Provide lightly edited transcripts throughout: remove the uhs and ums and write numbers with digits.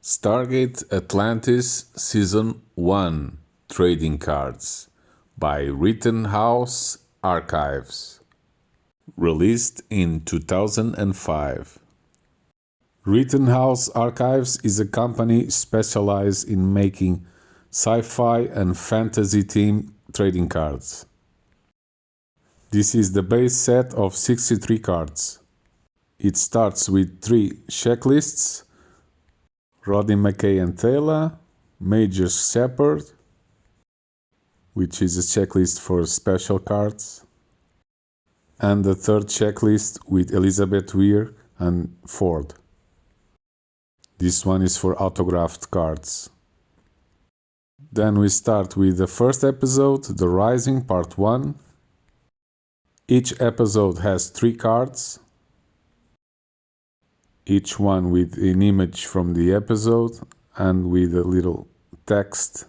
STARGATE Atlantis Season 1 Trading Cards by Rittenhouse Archives. Released in 2005. Rittenhouse Archives is a company specialized in making sci-fi and fantasy-themed trading cards. This is the base set of 63 cards. It starts with 3 checklists: Rodney, McKay and Taylor, Major Shepherd, which is a checklist for special cards, and the third checklist with Elizabeth Weir and Ford. This one is for autographed cards. Then we start with the first episode, The Rising Part 1. Each episode has 3 cards, each one with an image from the episode and with a little text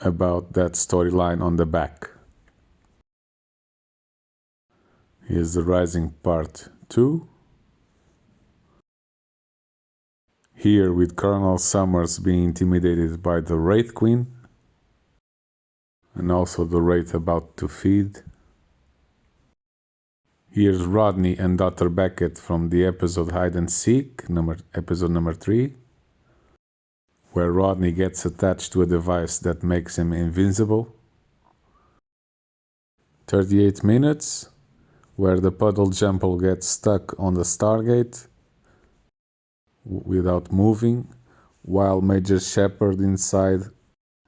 about that storyline on the back. Here's The Rising Part 2. Here with Colonel Summers being intimidated by the Wraith Queen and also the Wraith about to feed. Here's Rodney and Dr. Beckett from the episode Hide and Seek, episode number 3, where Rodney gets attached to a device that makes him invincible. 38 minutes, where the puddle jumper gets stuck on the Stargate without moving, while Major Shepherd inside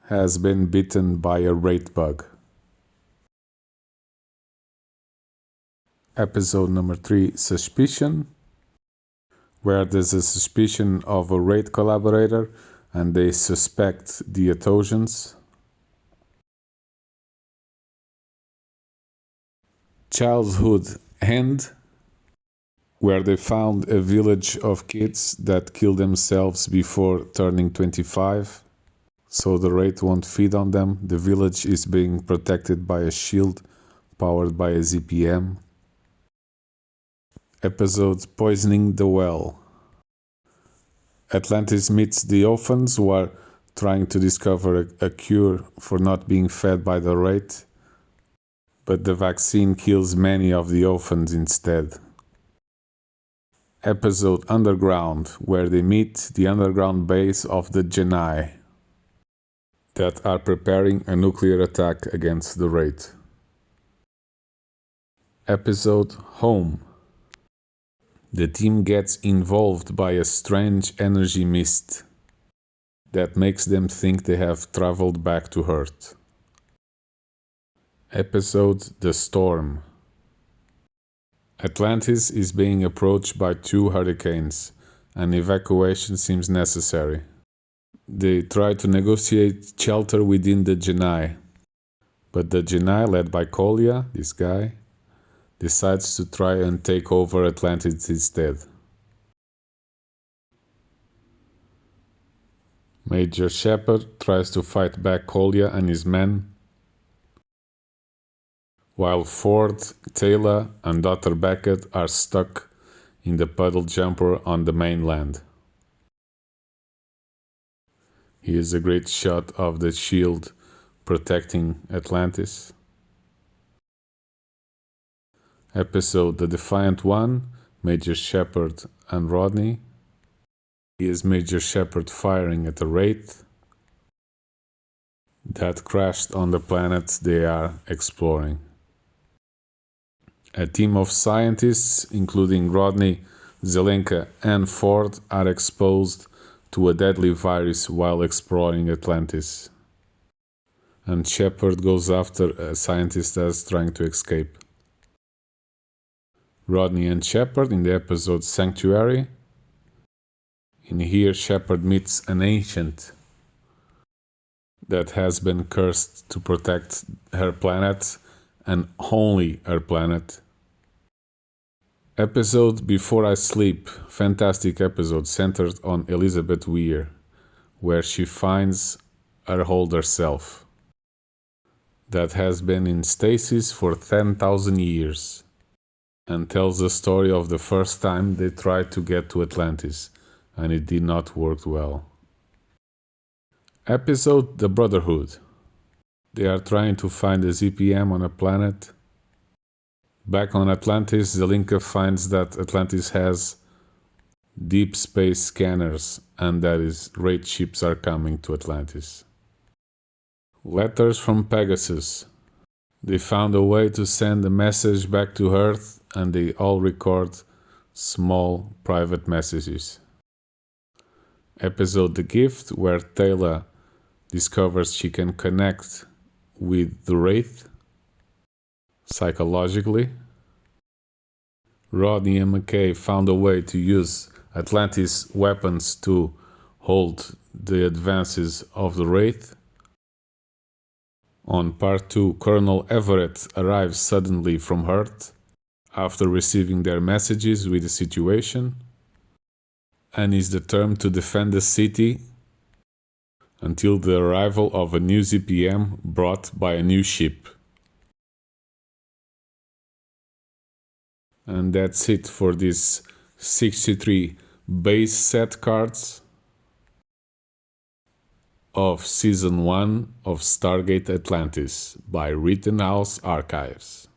has been bitten by a wraith bug. Episode number 3, Suspicion, where there's a suspicion of a wraith collaborator and they suspect the Ethosians. Childhood End, where they found a village of kids that kill themselves before turning 25, so the wraith won't feed on them. The village is being protected by a shield powered by a ZPM. Episode Poisoning the Well. Atlantis meets the orphans who are trying to discover a cure for not being fed by the wraith, but the vaccine kills many of the orphans instead. Episode Underground, where they meet the underground base of the Genii that are preparing a nuclear attack against the wraith. Episode Home. The team gets involved by a strange energy mist that makes them think they have traveled back to Earth. Episode The Storm. Atlantis is being approached by 2 hurricanes and evacuation seems necessary. They try to negotiate shelter within the Genii, but the Genii, led by Kolya, this guy, decides to try and take over Atlantis instead. Major Shepherd tries to fight back Kolya and his men, while Ford, Taylor and Dr. Beckett are stuck in the puddle jumper on the mainland. Here's a great shot of the shield protecting Atlantis. Episode The Defiant One, Major Shepherd and Rodney. Here's Major Shepherd firing at a wraith that crashed on the planet they are exploring. A team of scientists, including Rodney, Zelenka and Ford, are exposed to a deadly virus while exploring Atlantis, and Shepherd goes after a scientist that's trying to escape. Rodney and Shepherd in the episode Sanctuary. In here, Shepherd meets an ancient that has been cursed to protect her planet and only her planet. Episode Before I Sleep, fantastic episode centered on Elizabeth Weir, where she finds her older self that has been in stasis for 10,000 years and tells the story of the first time they tried to get to Atlantis and it did not work well. Episode The Brotherhood. They are trying to find a ZPM on a planet. Back on Atlantis, Zelinka finds that Atlantis has deep space scanners and that is raid ships are coming to Atlantis. Letters from Pegasus. They found a way to send a message back to Earth and they all record small private messages. Episode The Gift, where Taylor discovers she can connect with the Wraith psychologically. Rodney and McKay found a way to use Atlantis weapons to hold the advances of the Wraith. On part 2, Colonel Everett arrives suddenly from Earth after receiving their messages with the situation and is determined to defend the city until the arrival of a new ZPM brought by a new ship. And that's it for these 63 base set cards of Season 1 of Stargate Atlantis by Rittenhouse Archives.